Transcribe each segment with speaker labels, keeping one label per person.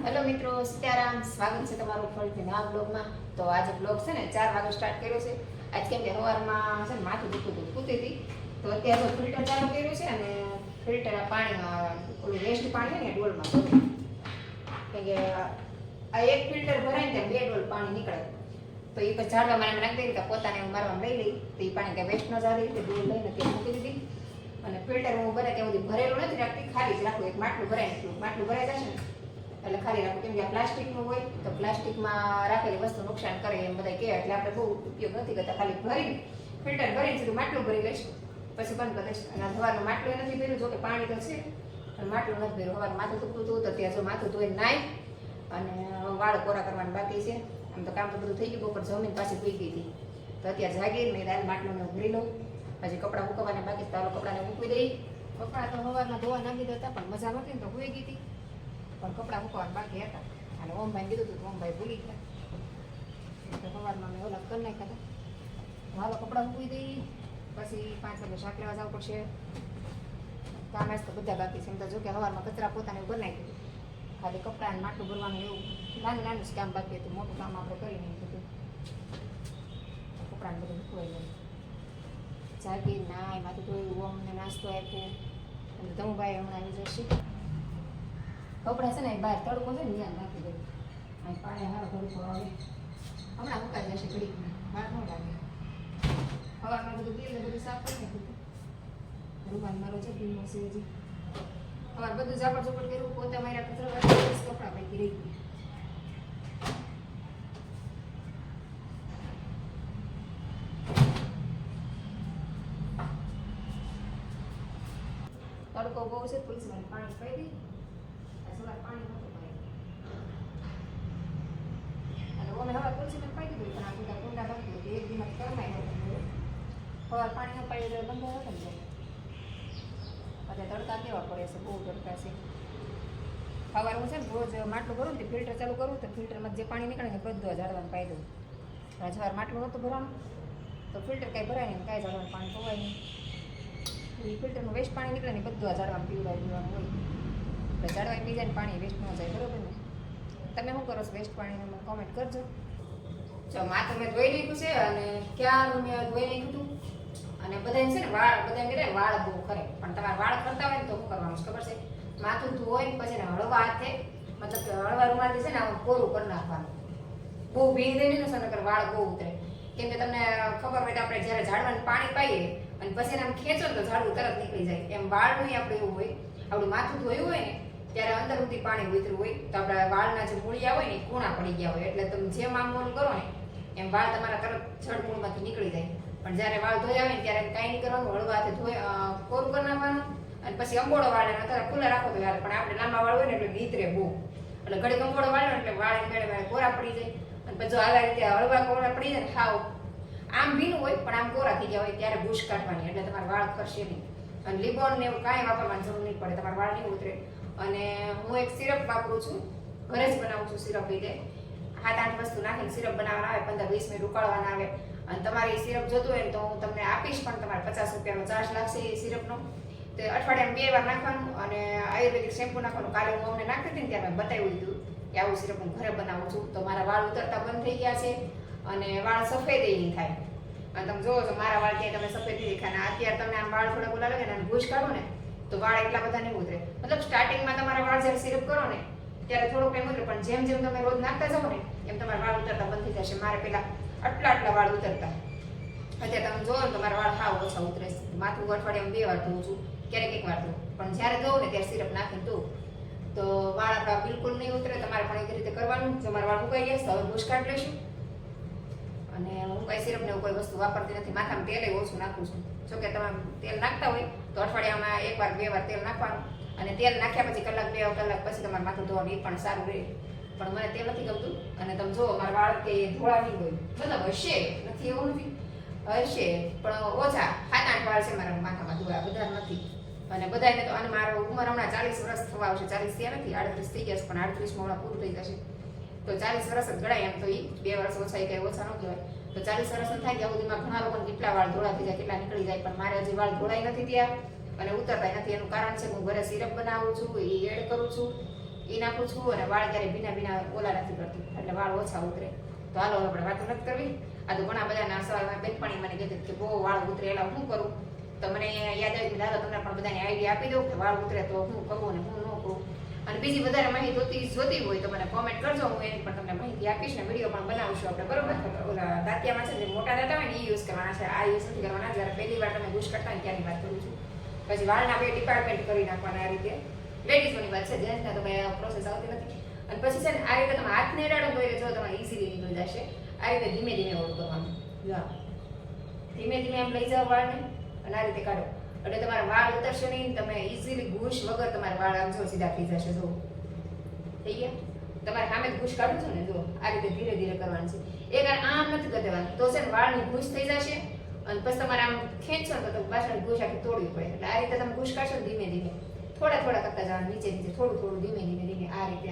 Speaker 1: Hello મિત્રો, સીતારામ. સ્વાગત છે તમારું ફરીથી નવા બ્લોગમાં. તો આજે બ્લોગ છે ને 4 વાગે સ્ટાર્ટ કર્યો છે. આજ કેમ કે સવારમાં છે ને માથું દુખતું હતું, સૂતી હતી. તો અત્યારે તો ફિલ્ટર ચાલુ કર્યું છે અને ફિલ્ટર પાણીમાં ઓલું વેસ્ટ પાણી છે ને ડોલમાં કેમ કે આ એક ફિલ્ટર ભરાય ને ત્યાં 2 ડોલ પાણી નીકળે. તો એ પછી ઝાડવામાં એમ નાખી દીધી, પોતાને મારવામાં લઈ લઈ તો એ પાણી કાંઈ વેસ્ટ ન જાય રીતે ડોલ લઈને ત્યાં મૂકી દીધી. અને ફિલ્ટર હું બને ત્યાં સુધી ભરેલું નથી રાખતી, ખાલી જ રાખું. એક માટલું ભરાય એટલું માટલું ભરાઈ જશે ને એટલે ખાલી રાખું. કેમ કે આ પ્લાસ્ટિકનું હોય તો પ્લાસ્ટિકમાં રાખેલી વસ્તુ નુકસાન કરે એમ બધા કહે, એટલે આપણે બહુ ઉપયોગ નથી કરતા. ખાલી ભરીને ફિલ્ટર ભરીને સીધું માટલું ભરી લઈશ, પછી બંધ કરી દઈશ. અને સવારનું માટલું નથી ભર્યું, જો કે પાણી તો છે પણ માટલું નથી ભર્યું. સવારમાં માથું દુખતું હતું તો ત્યાં જો માથું ધોઈને નાઈ અને વાળ કોરા કરવાનું બાકી છે. આમ તો કામ તો બધું થઈ ગયું, બપોર જમીન પાછી પી ગઈ હતી. તો અત્યારે જાગી મેં દાલ માટલું મેં ભરી લઉં. પછી કપડાં મૂકવાને બાકી તાલો કપડાને મૂકી દઈ. કપડાં તો સવારના ધોવા નાખી દેતા પણ મજા નહોતી ને તો હોઈ ગઈ હતી, પણ કપડાં મૂકવાના બાકી હતા. અને ઓમભાઈ કીધું હતું તો ઓમભાઈ ભૂલી ગયા, તો સવારમાં મેં ઓલા કરી નાખ્યા હતા. હાલો કપડાં મૂકી દઈ, પછી 5 વાગે શાક લેવા જવું પડશે. કામ આજ તો બધા બાકી છે. એમ તો જો કે સવારમાં કચરા પોતાને એવું બનાવી દીધું, ખાલી કપડાં માટલું ભરવાનું એવું નાનું નાનું જ કામ બાકી હતું. મોટું કામ આપણે કરી નહીં થતું. કપડાને બધું મૂકવાઈ ગયું. જાગી ના એમાંથી ધોયું, અમને નાસ્તો આપ્યો. અને ધમુભાઈ હમણાં આવી જશે. કપડા છે ને બહાર તડકો છે ને ત્યાં નાખી દઉં. અહીં પાણી હારો તડકો આવે, હમણાં મુકાઈ જશે ઘડીકમાં, બહાર ન લાગે. સવારમાં બધું તેલ ને બધું સાફ કરી નાખ્યું. રૂપાન મારો છે ભીનો છે હજી. સવાર બધું ઝાપડ ઝાપડ કર્યું, પોતે માર્યા, કચરા કાઢી, કપડાં પૈકી રહી ગયું. તડકો બહુ છે, તુલસીમાં પાણી પાઈ દઈ. સવાર પાણી નહોતું પાઈ અને અમે હવે તુલસીમાં પાઈ દીધું, પણ આ બધા કુંડા બાકી હતું. એક દિવસ કરમાઈ નહોતું. સવાર પાણી ન પાઈ એટલે બંધ હતો ને જાય. અત્યારે તડકા કેવા પડે છે, બહુ તડકા છે. સવાર હું છે ને રોજ માટલું ભરું ને ફિલ્ટર ચાલુ કરું તો ફિલ્ટરમાં જે પાણી નીકળે ને બધું ઝાડવાનું પાઈ દઉં. સવાર માટલું નહોતું ભરવાનું તો ફિલ્ટર કાંઈ ભરાય નહીં, કાંઈ ઝાડવાનું પાણી ખવાય નહીં. એ ફિલ્ટરનું વેસ્ટ પાણી નીકળે ને બધું આ ઝાડવામાં પીવાનું હોય. એટલે ઝાડવા પી જાય ને પાણી વેસ્ટ ન જાય, બરોબર ને? તમે શું કરો છો વેસ્ટ પાણીને મને કોમેન્ટ કરજો. જો માથું મેં ધોઈ લીધું છે અને ક્યાંનું મેં ધોઈ નાખ્યું હતું. અને બધાને છે ને વાળ, બધાને કહેવાય વાળ બહુ કરે, પણ તમારે વાળ કરતા હોય ને તો શું કરવાનું ખબર છે? માથું ધોઈને પછી ને હળવા હાથે, મતલબ કે હળવા રૂમાલથી છે ને આમ કોરું કરી નાખવાનું. બહુ ભીંગ દઈને ને સનકર વાળ બહુ ઉતરે. કેમ કે તમને ખબર હોય તો આપણે જ્યારે ઝાડવાનું પાણી પાઈએ અને પછી આમ ખેંચો ને તો ઝાડવું તરત નીકળી જાય. એમ વાળનું આપણે એવું હોય, આપણું માથું ધોયું હોય ને ત્યારે અંદર સુધી પાણી ઉતર્યું હોય તો આપણા વાળના જે મૂળિયા હોય ને એ કૂણા પડી ગયા હોય. એટલે તમે જેમ આમ ઓલું કરો ને એમ વાળ તમારા તરત જડ મૂળમાંથી નીકળી જાય. પણ જ્યારે વાળ ધોયા હોય ને ત્યારે કાંઈ નહીં કરવાનું, હળવા હાથે કોરું કરી નાખવાનું. અને પછી અંબોળો વાળ અત્યારે ખુલ્લા રાખો તો યાર, પણ આપણે લાંબા વાળ હોય ને એટલે નીતરે બહુ, એટલે ઘડીક અંબોળો વાળ એટલે વાળ મેળે મેળે કોરા પડી જાય. અને પછી જો આવા રીતે હળવા કોરા પડી જાય ને હાવ આમ ભીનું હોય પણ આમ કોરા થઈ ગયા હોય ત્યારે બુશ કાઢવાની, એટલે તમારા વાળ ખરશે નહીં. અને લીબોન ને એવું કાંઈ વાપરવાની જરૂર નહીં પડે, તમારા વાળ નહીં ઉતરે. અને હું એક સિરપ વાપરું છું, ઘરે જ બનાવું છું સિરપ. રીતે 7-8 વસ્તુ નાખીને સિરપ બનાવવાના આવે, 15-20 મિનિટ ઉકાળવાના આવે. અને તમારે એ સિરપ જોતું હોય ને તો હું તમને આપીશ, પણ તમારે 50 રૂપિયાનો ચાર્જ લાગશે એ સિરપનો. તો અઠવાડિયામાં 2 વાર નાખવાનું. અને આયુર્વેદિક શેમ્પુ નાખવાનું. કાલે હું અમને નાખતી હતી ને ત્યારે મેં બતાવ્યું દીધું કે આવું સિરપ હું ઘરે બનાવું છું. તો મારા વાળ ઉતરતા બંધ થઈ ગયા છે અને વાળ સફેદ નહીં થાય. અને તમે જોવો છો મારા વાળ ક્યાંય તમે સફેદ નહીં દેખાય. અત્યારે તમને આમ વાળ થોડા બોલા લાગે ને અને ભૂસ કાઢો ને તો વાળ એટલા બધા નહીં ઉતરે. મતલબ સ્ટાર્ટિંગમાં તમારા વાળ જ્યારે સિરપ કરો ને ત્યારે થોડુંક એમ ઉતરે, પણ જેમ જેમ તમે રોજ નાખતા જાઓ ને એમ તમારા વાળ ઉતરતા બંધ થઈ જશે. મારે પેલા આટલા વાળ ઉતરતા, અત્યારે તમે જોવો ને તો મારા વાળ હાવ ઓછા ઉતરે છે. માથું અઠવાડિયામાં 2 વાર ધોઉં છું, ક્યારેક 1 વાર ધોઉં, પણ જ્યારે ધોઉં ને ત્યારે સિરપ નાખીને ધોઉં તો વાળ આપણા બિલકુલ નહીં ઉતરે. તમારે પણ એક રીતે કરવાનું. જો મારા વાળ મુકાઈ ગયા તો હવે ભૂસ કાઢી લઈશું. અને હું કઈ સિરપ ને કોઈ વસ્તુ વાપરતી નથી. માથામાં તેલ ઓછું નાખું છું. જો કે તમે તેલ નાખતા હોય તો અઠવાડિયામાં 1 વાર 2 વાર તેલ નાખવાનું. અને તેલ નાખ્યા પછી કલાક 2 કલાક પછી તમારે માથું ધોવાનું, એ પણ સારું રહે. પણ મને તેલ નથી ગમતું. અને તમે જુઓ મારા વાળ કે ધોળા નહીં હોય, મતલબ હશે, નથી એવું નથી, હશે પણ ઓછા 7-8 વાળ છે મારા માથામાં ધોળા, બધા નથી. અને બધાને તો, અને મારો ઉંમર હમણાં 40 વર્ષ થવા આવશે. 40 થયા નથી, 38 થઈ ગયા છે, પણ 38માં હમણાં પૂરું થઈ જશે. તો 40 વર્ષ જ ગણાય. એમ તો એ 2 વર્ષ ઓછા એ કંઈ ઓછા ન કહેવાય. તો 40 વર્ષ થાય ત્યાં સુધીમાં ઘણા લોકોને કેટલા વાળ ધોળા થઈ જાય, કેટલા નીકળી જાય. પણ મારે હજી વાળ ધોળાઈ નથી ત્યાં અને ઉતરતા નથી. એનું કારણ છે હું ઘરે સિરપ બનાવું છું, એ એડ કરું છું. એ નાખું છું અને વાળ ક્યારે ભીના ઓલા નથી કરતી એટલે વાળ ઓછા ઉતરે. તો હાલો આપણે વાતો નથી કરવી. આ તો ઘણા બધા ના સવારમાં બેનપણી મને કહેતી કે બહુ વાળ ઉતરે એટલે હું કરું. તો મને યાદ આવી દાદા તમને પણ બધાને આઈડિયા આપી દઉં કે વાળ ઉતરે તો હું કરવું ને હું ન કરું. અને બીજી વધારે માહિતી જોતી હોય તો મને કોમેન્ટ કરજો, હું એની પણ તમને માહિતી આપીશ ને વિડીયો પણ બનાવશું આપણે, બરોબર. ઓલા દાંતિયામાં છે જે મોટા દાંતા હોય ને એ યુઝ કરવાના છે, આ યુઝ નથી કરવાના. જ્યારે પહેલી વાર તમે ગુશ કરતા ને ત્યાંની વાત કરું છું. પછી વાળના બે ડિપાર્ટમેન્ટ કરી નાખવાના આ રીતે. લેડીઝોની વાત છે, જેન્ટ્સના તો કંઈ પ્રોસેસ આવતી નથી. અને પછી છે ને આ રીતે તમે હાથને અડાડો તો જો તમારે ઇઝીલી નીકળી જશે. આ રીતે ધીમે ધીમે ઓળું કરવાનું. ધીમે ધીમે એમ લઈ જાઓ વાળને અને આ રીતે કાઢો એટલે તમારા વાળ ઉતરશે નહીં. તમે ઇઝીલી ગુશ વગર તમારા વાળ આમ જો સીધા થઈ જશે. જો થઈ ગયા. તમારે સામે ગુશ કાઢું છું ને, જો આ રીતે ધીરે ધીરે કરવાનું છે. એક આમ નથી કરી દેવાનું તો છે ને વાળની ગુશ થઈ જશે. અને પછી તમારે આમ ખેંચશો ને તો પાછળ ગુશ આખી તોડવી પડે. એટલે આ રીતે તમે ગુશ કાઢશો ને ધીમે ધીમે થોડા થોડા કરતા જવાનું, નીચે નીચે થોડું થોડું ધીમે ધીમે ધીમે આ રીતે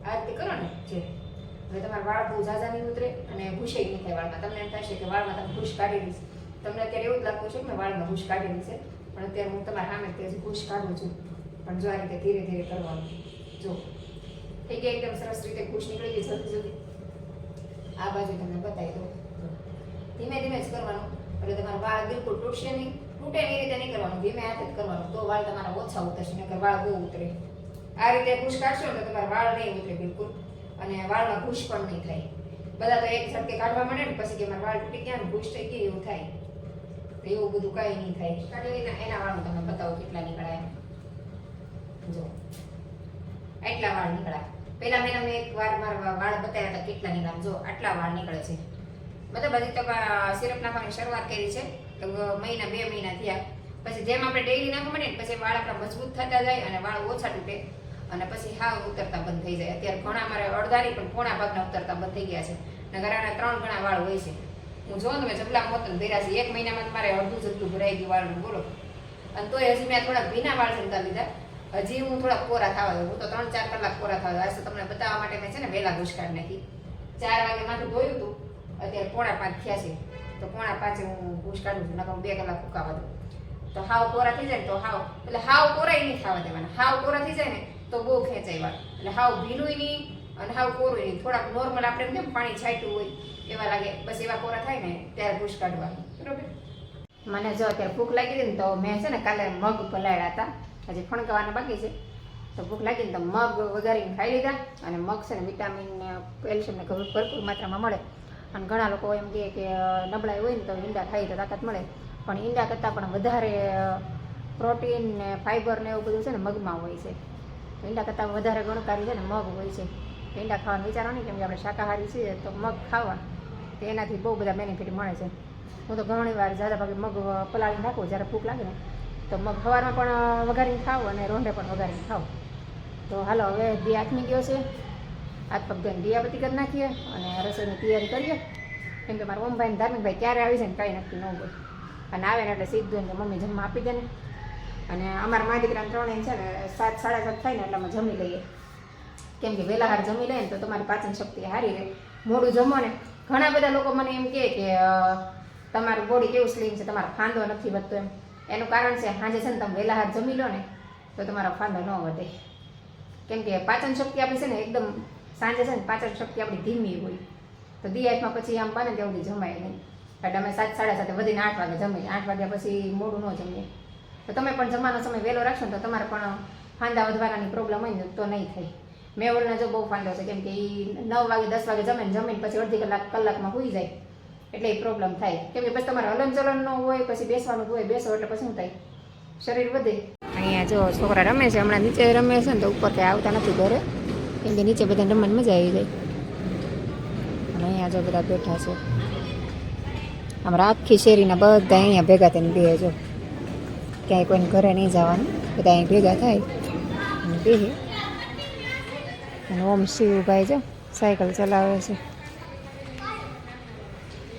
Speaker 1: આ રીતે કરો ને. જે હવે તમારા વાળ બહુ ઝાઝા નહીં ઉતરે અને ગુશે નહીં થાય વાળમાં. તમને એમ થશે કે વાળમાં તમે ગુશ કાઢી દઈશ. તમને અત્યારે એવું જ લાગતું છે કે મેં વાળમાં ગુશ કાઢેલી છે, પણ અત્યારે હું તમારા સામે ત્યાં ગુશ કાઢું છું. પણ જો આ રીતે ધીરે ધીરે કરવાનું. જો થઈ ગયા એકદમ સરસ રીતે ગુશ નીકળી ગઈ જલ્દી જલ્દી. આ બાજુ તમને બતાવી દઉં. ધીમે ધીમે જ કરવાનું એટલે તમારા વાળ બિલકુલ તૂટશે નહીં. તૂટે એ રીતે નહીં કરવાનું, ધીમે હાથે જ કરવાનું. તો વાળ તમારા ઓછા ઉતરશે, નકર વાળ બહુ ઉતરે. આ રીતે ગુશ કાઢશો તો તમારા વાળ નહીં ઉતરે બિલકુલ, અને વાળમાં ગુશ પણ નહીં થાય. બધા તો એક ઝટકે કાઢવા માંડે ને પછી કે મારા વાળ તૂટી ગયા ને ગુશ થઈ ગઈ એવું થાય. તો એવું બધું કાંઈ નહીં થાય. કાઢી એના વાળનું તમને બતાવું કેટલા નીકળ્યા. જો આટલા વાળ નીકળ્યા. પહેલા મેં તમને એક વાર મારા વાળ બતાવ્યા હતા કેટલા નીકળ્યા. જો આટલા વાળ નીકળે છે. મતલબ હજી તો સિરપ નાખવાની શરૂઆત કરી છે તો મહિના 2 મહિના થયા. પછી જેમ આપણે ડેઈલી નાખવા માંડીએ ને પછી વાળ આપણા મજબૂત થતા જાય અને વાળ ઓછા તૂટે અને પછી હાવ ઉતરતા બંધ થઈ જાય. અત્યારે ઘણા મારે અડધાની પણ પોણા ભાગના ઉતરતા બંધ થઈ ગયા છે. અને ઘરાના 3 ગણા વાળ હોય છે. હું જોઉં તમે જબલા મોતન ભર્યા છે. 1 મહિનામાં મારે અડધું જેટલું ભરાઈ ગયું વાળનું, બોલો. અને તોય હજી મેં થોડા ભીના વાળ સંતા લીધા. હજી હું થોડા કોરા થવા દઉં. હું તો 3-4 કલાક કોરા થવા દઉં. આજ તો તમને બતાવવા માટે મેં છે ને વહેલા ગુશ કાઢી નાખી. 4 વાગે માથું ધોયું હતું, અત્યારે 4:45 થયા છે. તો 4:45 હું ગુશ કાઢું છું, નકર 2 કલાક ફૂંકાવા દઉં. તો હાવ કોરા થઈ જાય ને તો હાવ એટલે હાવ કોરાય નહીં થવા દેવાના. હાવ કોરા થઈ જાય ને તો બહુ ખેંચાય વાળ. એટલે હાવ ભીનુંય નહીં અને હાવ કોરું નહીં. થોડાક નોર્મલ આપણે કેમ પાણી છાંટ્યું હોય એવા લાગે, બસ એવા કોરા થાય ને ત્યારે ગુશ કાઢવાનું, બરોબર. મને જો અત્યારે ભૂખ લાગી હતી ને તો મેં છે ને કાલે મગ પલાળ્યા હતા, હજી ફણકાવાના બાકી છે. તો ભૂખ લાગી ને તો મગ વઘારીને ખાઈ લીધા. અને મગ છે ને વિટામિન ને કેલ્શિયમ ને ભરપૂર માત્રામાં મળે. અને ઘણા લોકો એમ કહે કે નબળાઈ હોય ને તો ઈંડા ખાઈ તો તાકાત મળે, પણ ઈંડા કરતાં પણ વધારે પ્રોટીન ને ફાઈબર ને એવું બધું છે ને મગમાં હોય છે. ઈંડા કરતાં વધારે ગુણકારી છે ને મગ હોય છે. ઈંડા ખાવાનું વિચારો નહીં, કેમ કે આપણે શાકાહારી છીએ તો મગ ખાવા તો એનાથી બહુ બધા બેનિફિટ મળે છે. હું તો ઘણી વાર ઝાઝા ભાગે મગ પલાળી નાખું જ્યારે ભૂખ લાગે ને તો મગ સવારમાં પણ વઘારીને ખાવ અને રોંઢે પણ વઘારીને ખાવ. તો હાલો હવે દી આથમી ગયો છે. હાથ પગ ધોઈને દિયાબત્તી કરી નાખીએ અને રસોઈની તૈયારી કરીએ. કેમ કે મારા ઓમભાઈ ને ધાર્મિકભાઈ ક્યારે આવી જાય ને કાંઈ નક્કી ન હોય. અને આવે ને એટલે સીધું ને મમ્મી જમવા આપી દે ને. અને અમારા મા દીકરાને 3 છે ને 7, 7:30 થાય ને એટલે અમે જમી લઈએ. કેમ કે વહેલા હાર જમી લઈએ ને તો તમારી પાચન શક્તિ સારી રહે. મોડું જમો ને ઘણા બધા લોકો મને એમ કહે કે તમારું બોડી કેવું સ્લિમ છે, તમારો ફાંદો નથી વધતો એમ. એનું કારણ છે સાંજે છે ને તમે વહેલા હાર જમી લો ને તો તમારો ફાંદો ન વધે. કેમ કે પાચન શક્તિ આપણી છે ને એકદમ સાંજે છે ને પાચન શક્તિ આપણી ધીમી હોય. તો દિયાતમાં પછી આમ બને ત્યાં સુધી જમાય નહીં. એટલે અમે 7, 7:30 વધીને 8 વાગે જમીએ. 8 વાગ્યા પછી મોડું ન જમીએ. તો તમે પણ જમવાનો સમય વહેલો રાખશો ને તો તમારે પણ ફાંદા વધવાના પ્રોબ્લેમ હોય ને તો નહીં થાય. મેવલના જો બહુ ફાંદો છે, કેમ કે એ 9 વાગે 10 વાગે જમીને પછી અડધી કલાકમાં સૂઈ જાય એટલે એ પ્રોબ્લેમ થાય. કેમ કે પછી તમારે હલનચલન ન હોય, પછી બેસવાનું હોય, બેસો એટલે પછી શું થાય, શરીર વધે. અહીંયા જો છોકરા રમે છે, હમણાં નીચે રમે છે ને તો ઉપર કંઈ આવતા નથી ઘરે, કેમ કે નીચે બધા રમવાની મજા આવી જાય. અને અહીંયા જો બધા બેઠા છે. અમારા આખી શેરીના બધા અહીંયા ભેગા થઈને બેસે. જો ક્યાંય કોઈને ઘરે નહીં જવાનું, બધા અહીં ભેગા થાય અને બેસે. અને ઓમ શિવભાઈ જો સાયકલ ચલાવે છે.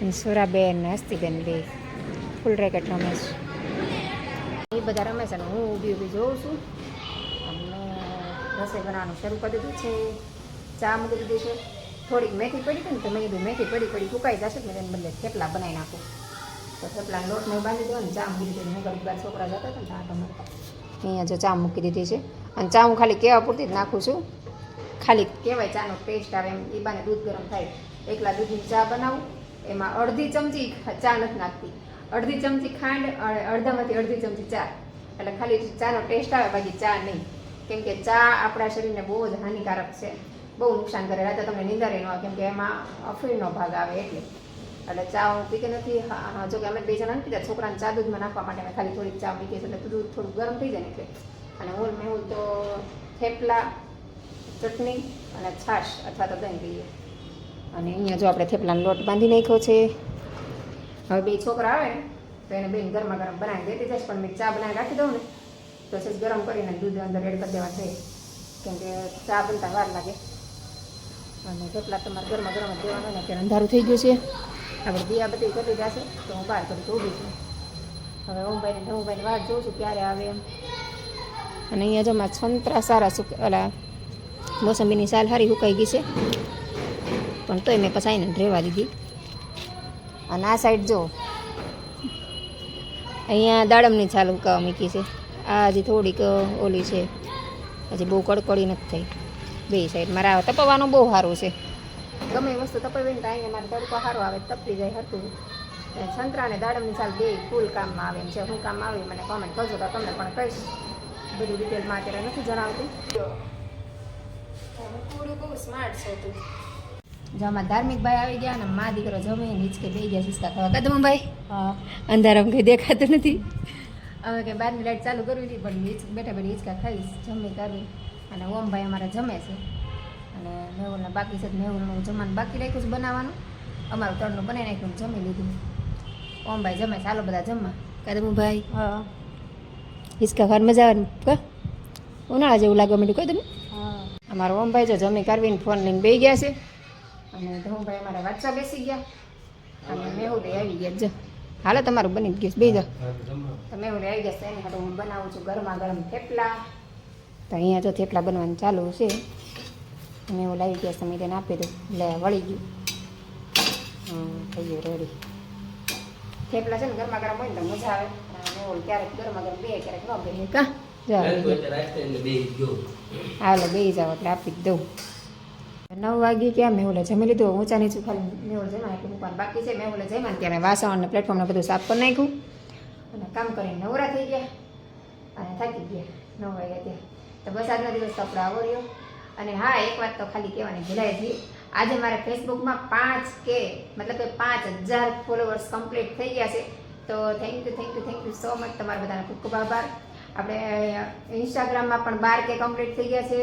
Speaker 1: અને સુરાબેન ને હસ્તીબેન બે ફૂલ રેકેટ રમે છે. એ બધા રમે છે ને હું ઊભી જોઉં છું. અને રસોઈ બનાવવાનું શરૂ કરી દીધું છે. ચા મૂકી દીધી છે. થોડીક મેથી પડી હતી ને તો મેં કીધું મેથી પડી ફૂંકાઈ જશે ને એને બદલે થેપલા બનાવી નાખું. તો થેપલાનો લોટ મેં બાંધી દો ને ચા મૂકી દીધી. હું ઘડીક બાર છોકરા જતા હતા ને ત્યાં તમે અહીંયા જો ચા મૂકી દીધી છે. અને ચા હું ખાલી કહેવા પૂરતી જ નાખું છું, ખાલી કહેવાય ચાનો ટેસ્ટ આવે એમ. એ બાને દૂધ ગરમ થાય, એકલા દૂધની ચા બનાવું, એમાં અડધી ચમચી ચા નથી નાખતી, અડધી ચમચી ખાંડ, અડધામાંથી અડધી ચમચી ચા, એટલે ખાલી ચાનો ટેસ્ટ આવે, બાકી ચા નહીં. કેમ કે ચા આપણા શરીરને બહુ જ હાનિકારક છે, બહુ નુકસાન કરે. રાતે તમને નિંદારે ન આવે, કેમ કે એમાં અફીણનો ભાગ આવે એટલે ચા હું પીતી નથી. જો કે અમે 2 જણા નથી પીતા, છોકરાને ચા દૂધમાં નાખવા માટે મેં ખાલી થોડીક ચા મૂકી છે, એટલે દૂધ થોડું ગરમ થઈ જાય ને એટલે. અને મેં તો થેપલા, ચટણી અને છાશ અથવા તો દહીં પીએ. અને અહીંયા જો આપણે થેપલાનો લોટ બાંધી નાખ્યો છે. હવે 2 છોકરા આવે ને તો એને બેન ગરમા ગરમ બનાવી દેતી જઈશ, પણ મેં ચા બનાવી રાખી દઉં ને તો સેજ ગરમ કરીને દૂધ અંદર એડ કરી દેવા છે, કેમ કે ચા બનતા વાર લાગે. અને થેપલા તમારે ગરમા ગરમ જ દેવાનું ને, અત્યારે અંધારું થઈ ગયું છે. આપણે દિયા બધી કરી જશે તો હું બહાર કરી ઊભી છું. હવે નવુભાઈને વાટ જોઉં છું ક્યારે આવે એમ. અને અહીંયા જો મારા સંતરા સારા ઓલા મોસંબીની સાલ સારી સુકાઈ ગઈ છે, પણ તોય મેં પછી આવીને રહેવા દીધી. અને આ સાઈડ જો અહીંયા દાડમની છાલ ઉકાવા મૂકી છે. આ હજી થોડીક ઓલી છે, હજી બહુ કડકડી નથી થઈ. 2 સાઈડ મારા તપવાનું બહુ સારું છે. ગમે એ વસ્તુ તપાવી ને તો અહીંયા મારે તડકો સારો આવે, તપી જાય હતું. સંતરા અને દાડમની છાલ 2 ફૂલ કામમાં આવે એમ છે. શું કામ આવે મને કોમેન્ટ કરજો તો તમને પણ કહીશ. બધું ડિટેલમાં અત્યારે નથી જણાવતી. થોડું બહુ સ્માર્ટ છે તું. જો આમાં ધાર્મિક ભાઈ આવી ગયા ને મા દીકરો જમે નીચકે બે ગયા સિસ્કા ખાવા. કદમ ભાઈ અંધારામાં કંઈ દેખાતું નથી. હવે કે બહારની લાઈટ ચાલુ કરવી હતી, પણ બેઠા બેઠા હિંચકા ખાઈશ, જમી કરવી. અને ઓમભાઈ અમારા જમે છે, અને મેહુલને બાકી છે. મેહુલનું જમવાનું બાકી રાખ્યું છે બનાવવાનું, અમારું તળનું બનાવી નાખ્યું, જમી લીધું. ઓમભાઈ જમે છે, હાલો બધા જમવા. કદમ ભાઈ હિંચકા ખાવાની મજા આવે ને, ઉનાળા જેવું લાગવા માંડ્યું. કહી તમે અમારો ઓમભાઈ જો જમી કરવીને ફોન લઈને બેસી ગયા છે. અને ધમભાઈ અમારા વાંચવા બેસી ગયા, અને મેહુલે આવી ગયા. જો હાલો તમારું બની જ ગયું, બે જાઓ. તો મેહુલે આવી ગયા છે, એની હાટું હું બનાવું છું ગરમા ગરમ થેપલા. તો અહીંયા જો થેપલા બનવાનું ચાલુ છે. મેહુલ આવી ગયા, તમે તેને આપી દઉં, લે વળી ગયું. થઈ ગયું રેડી. થેપલા છે ને ગરમા ગરમ હોય ને તો મજા આવે. મેહુલ ક્યારેક ગરમા ગરમ બે, ક્યારેક ન બે. કા હાલો બે જાઓ એટલે આપી જ દઉં. 9 વાગે ક્યાં મેહુલે જમી લીધું. ઊંચા નીચું ખાલી મેહુલ જમા એટલું મૂકવાનું બાકી છે. મેહુલે જમ્યા ત્યારે વાસણ અને પ્લેટફોર્મને બધું સાફ કરી નાખ્યું, અને કામ કરીને નવરા થઈ ગયા અને થાકી ગયા 9 વાગ્યા ત્યાં. તો બસ આજનો દિવસ તો આપણે આવો રહ્યો. અને હા, એક વાત તો ખાલી કહેવાની ભૂલાઈ ગઈ. આજે મારે ફેસબુકમાં 5K મતલબ કે 5000 ફોલોવર્સ કમ્પ્લીટ થઈ ગયા છે. તો થેન્ક યુ સો મચ. તમારા બધાને ખૂબ ખૂબ આભાર. આપણે ઇન્સ્ટાગ્રામમાં પણ 12K કમ્પ્લીટ થઈ ગયા છે,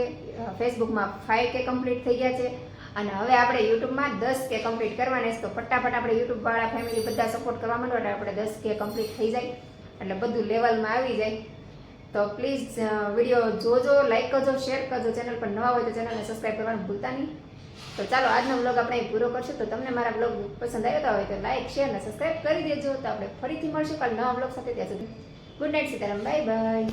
Speaker 1: ફેસબુકમાં 5K કમ્પ્લીટ થઈ ગયા છે, અને હવે આપણે યુટ્યુબમાં 10K કમ્પ્લીટ કરવાના છે. તો ફટાફટ આપણે યુટ્યુબવાળા ફેમિલી બધા સપોર્ટ કરવા માંડો એટલે આપણે 10K કમ્પ્લીટ થઈ જાય, એટલે બધું લેવલમાં આવી જાય. તો પ્લીઝ વિડીયો જોજો, લાઈક કરજો, શેર કરજો. ચેનલ પર નવા હોય તો ચેનલને સબસ્ક્રાઈબ કરવાનું ભૂલતા નહીં. તો ચાલો આજનો વ્લોગ આપણે પૂરો કરશું. તો તમને મારા વ્લોગ પસંદ આવ્યો હોય તો લાઈક, શેર અને સબસ્ક્રાઈબ કરી દેજો. તો આપણે ફરીથી મળશું કાલે નવા વ્લોગ સાથે. ત્યાં સુધી good night, Sitaram, bye bye.